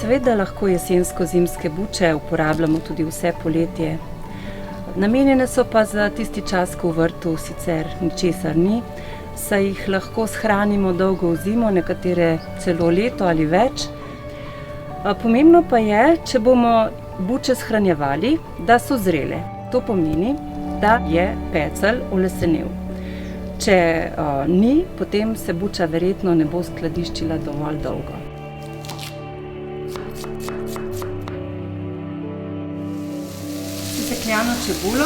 Seveda lahko jesensko-zimske buče uporabljamo tudi vse poletje. Namenjene so pa za tisti čas, ko v vrtu sicer ničesar ni, saj jih lahko shranimo dolgo v zimo, nekatere celo leto ali več. Pomembno pa je, če bomo buče shranjevali, da so zrele. To pomeni, da je pecelj olesenel. Če ni, potem se buča verjetno ne bo skladiščila dovolj dolgo. Sesekljano čebulo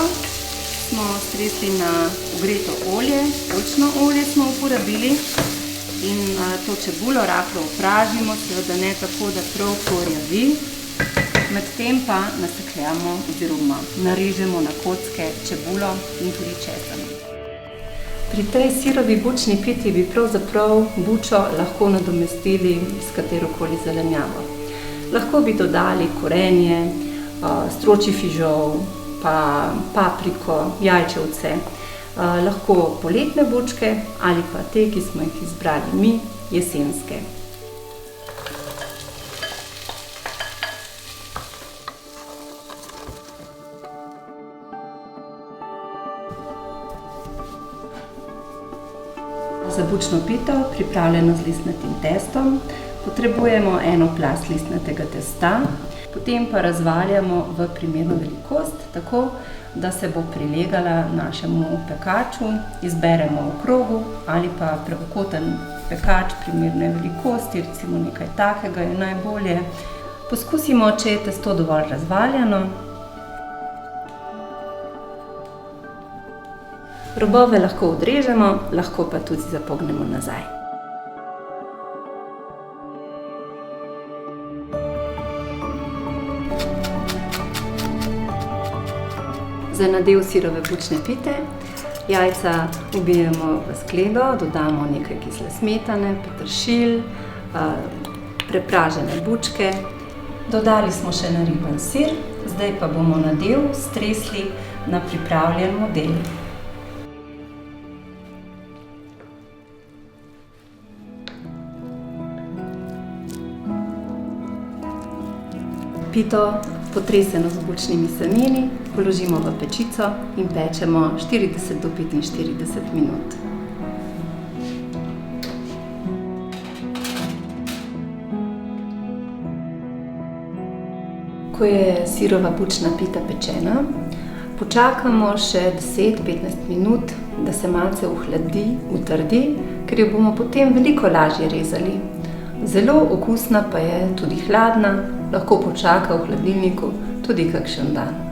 smo stresli na ogreto olje, oljčno olje smo uporabili in to čebulo rahlo opražimo, seveda ne tako, da prav porjavi. Medtem pa nasekljamo oziroma narežemo na kocke čebulo in tudi česen. Pri tej sirovi bučni piti bi pravzaprav bučo lahko nadomestili s katerokoli zelenjavo. Lahko bi dodali korenje, stročji fižol, pa papriko, jajčevce, lahko poletne bučke ali pa te, ki smo jih izbrali mi, jesenske. Za bučno pito, pripravljeno z listnatim testom, potrebujemo eno plast listnatega testa, potem pa razvaljamo v primerno velikost, tako da se bo prilegala našemu pekaču. Izberemo v krogu ali pa pravokoten pekač primerne velikosti, recimo nekaj takega je najbolje. Poskusimo, če je testo dovolj razvaljano. Robove lahko odrežemo, lahko pa tudi zapognemo nazaj. Za nadev sirove bučne pite jajca ubijemo v skledo, dodamo nekaj kisle smetane, peteršilj, prepražene bučke. Dodali smo še nariban sir, zdaj pa bomo nadev stresli na pripravljen model. Pito, potreseno z bučnimi semeni, položimo v pečico in pečemo 40 do 45 minut. Ko je sirova bučna pita pečena, počakamo še 10-15 minut, da se malce ohladi, utrdi, ker jo bomo potem veliko lažje rezali. Zelo okusna pa je tudi hladna, lahko počaka v hladilniku tudi kakšen dan.